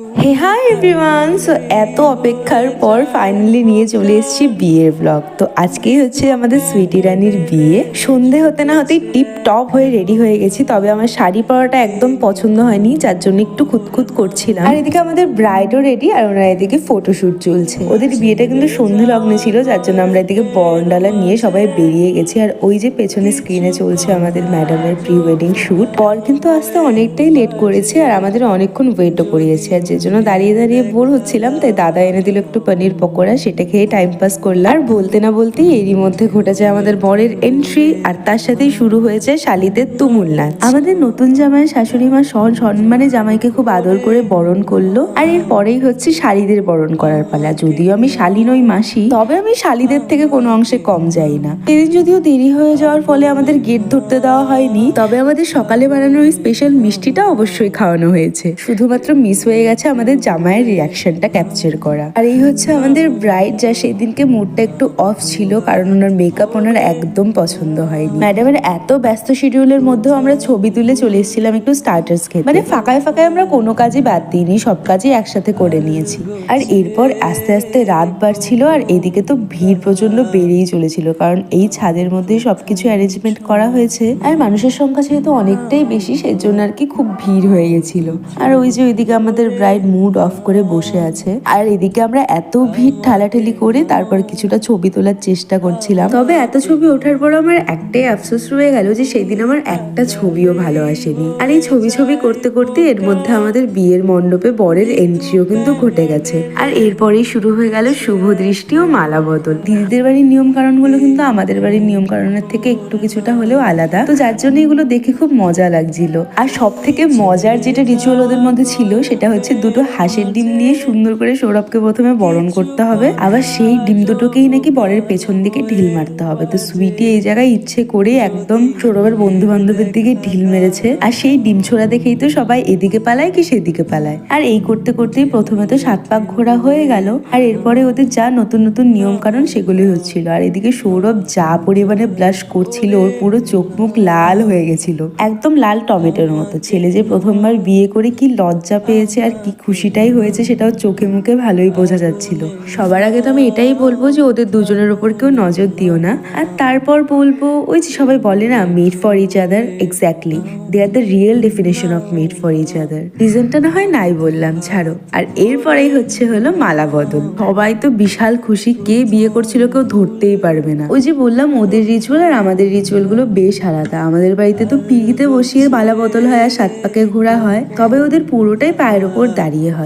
হে hi everyone, so এত অপেক্ষার পর ফাইনালি নিয়ে চলে এসেছি বিয়ের ব্লগ। তো আজকেই হচ্ছে আমাদের সুইটি রানীর বিয়ে। সন্ধে হতে না হতেই টিপ টপ হয়ে রেডি হয়ে গেছি, তবে আমার শাড়ি পরাটা একদম পছন্দ হয়নি, যার জন্য একটু খুঁতখুত করছিলাম। আর এদিকে আমাদের ব্রাইডও রেডি, আর ওনার এদিকে ফটোশুট চলছে। ওদের বিয়েটা কিন্তু সন্ধে লগ্নে ছিল, যার জন্য আমরা এদিকে বরণডালা নিয়ে সবাই বেরিয়ে গেছি। আর ওই যে পেছনে স্ক্রিনে চলছে আমাদের ম্যাডামের প্রি ওয়েডিং শুট। বর কিন্তু আসতে অনেকটাই লেট করেছে, আর আমাদের অনেকক্ষণ ওয়েটও করিয়েছে। আর যে জন্য দাঁড়িয়ে দাঁড়িয়ে বোর হচ্ছিলাম, তাই দাদা এনে দিল একটু পনির পকোড়া, সেটা খেয়ে টাইম পাস করলাম। আর বলতে না বলতেই এরই মধ্যে ঘটেছে আমাদের বরের এন্ট্রি, আর তার সাথেই শুরু হয়েছে শালিদের তুমুল নাচ। আমাদের নতুন জামাই শাশুড়ি মা সম্মানে জামাইকে খুব আদর করে বরণ করলো, আর এর পরেই হচ্ছে শালিদের বরণ করার পালা। যদিও আমি শালি নই মাসি, তবে আমি শালিদের থেকে কোনো অংশে কম যাই না। এদিন যদিও দেরি হয়ে যাওয়ার ফলে আমাদের গেট ধরতে দেওয়া হয়নি, তবে আমাদের সকালে বানানো ওই স্পেশাল মিষ্টিটা অবশ্যই খাওয়ানো হয়েছে। শুধুমাত্র মিস হয়ে গেছে আমাদের জামাইয়ের রিয়াকশনটা ক্যাপচার করা। আর এই হচ্ছে আমাদের ব্রাইড, যা সেদিনকে মুডটা একটু অফ ছিল, কারণ ওনার মেকআপ ওনার একদম পছন্দ হয়নি। ম্যাডামের এত ব্যস্ত শিডিউলের মধ্যেও আমরা ছবি তুলে চলে এসেছিলাম একটু স্টার্টার্স খেতে। মানে ফাঁকায় ফাঁকায় আমরা কোনো কাজই বাদ দিইনি, সব কাজই একসাথে করে নিয়েছি। আর এরপর আস্তে আস্তে রাত বাড়ছিল, আর এদিকে তো ভিড় প্রচন্ড বেড়েই চলেছিল, কারণ এই ছাদের মধ্যেই সবকিছু অ্যারেঞ্জমেন্ট করা হয়েছে। আর মানুষের সংখ্যা যেহেতু অনেকটাই বেশি, সেই জন্য আর কি খুব ভিড় হয়ে গেছিল। আর ওই যে ওইদিকে আমাদের ব্রাইড মুড অফ করে বসে আছে, আর এদিকে আমরা এত ভিড় ঠেলাঠেলি করে তারপর কিছুটা ছবি তোলার চেষ্টা করছিলাম। তবে এত ছবি ওঠার পর আমার একটাই আফসোস রয়ে গেল যে সেই দিন আমার একটা ছবিও ভালো আসেনি। আর এই ছবি করতে করতে এর মধ্যে আমাদের বিয়ের মণ্ডপে বরের এন্ট্রিও কিন্তু ঘটে গেছে। আর এরপরেই শুরু হয়ে গেল শুভ দৃষ্টি ও মালা বদল। দিদিদের বাড়ির নিয়ম কারণগুলো কিন্তু আমাদের বাড়ির নিয়ম কারণের থেকে একটু কিছুটা হলেও আলাদা, তো যার জন্য এগুলো দেখে খুব মজা লাগছিল। আর সব থেকে মজার যেটা রিচুয়াল ওদের মধ্যে ছিল, সেটা হচ্ছে দুটো হাঁসের ডিম নিয়ে সুন্দর করে সৌরভকে প্রথমে বরণ করতে হবে, আবার সেই ডিম দুটোকেই নাকি বরের পেছন দিকে ঢিল মারতে হবে। তো সুইটি এই জায়গায় ইচ্ছে করে একদম সৌরভের বন্ধু বান্ধবের দিকে ঢিল মেরেছে, আর সেই ডিম ছোড়া দেখেই তো সবাই এদিকে পালায় কি সেদিকে পালায়। আর এই করতে করতেই প্রথমে তো 7 পাক ঘোরা হয়ে গেল, আর এরপরে ওদের যা নতুন নতুন নিয়ম কারণ সেগুলি হচ্ছিল। আর এদিকে সৌরভ যা পরিমাণে ব্লাশ করছিল, ওর পুরো চোখ মুখ লাল হয়ে গেছিল, একদম লাল টমেটোর মতো। ছেলে যে প্রথমবার বিয়ে করে কি লজ্জা পেয়েছে আর কি খুশিটাই হয়েছে, সেটাও চোখে মুখে ভালোই বোঝা যাচ্ছিল। সবার আগে তো আমি এটাই বলবো যে ওদের দুজনের ওপর কেউ নজর দিও না। আর তারপর বলবো ওই যে সবাই বলে না, made for each other, exactly they are the real definition of made for each other. রিজনটা না হয় নাই বললাম, ছাড়ো। আর এরপরেই হলো মালা বদল। সবাই তো বিশাল খুশি, কে বিয়ে করছিল কেউ ধরতেই পারবে না। ওই যে বললাম ওদের রিচুয়াল আর আমাদের রিচুয়াল গুলো বেশ আলাদা। আমাদের বাড়িতে তো পিড়িতে বসিয়ে মালা বদল হয় আর 7 পাকে ঘোরা হয়, তবে ওদের পুরোটাই পায়ের ওপর দাঁড়িয়ে হয়।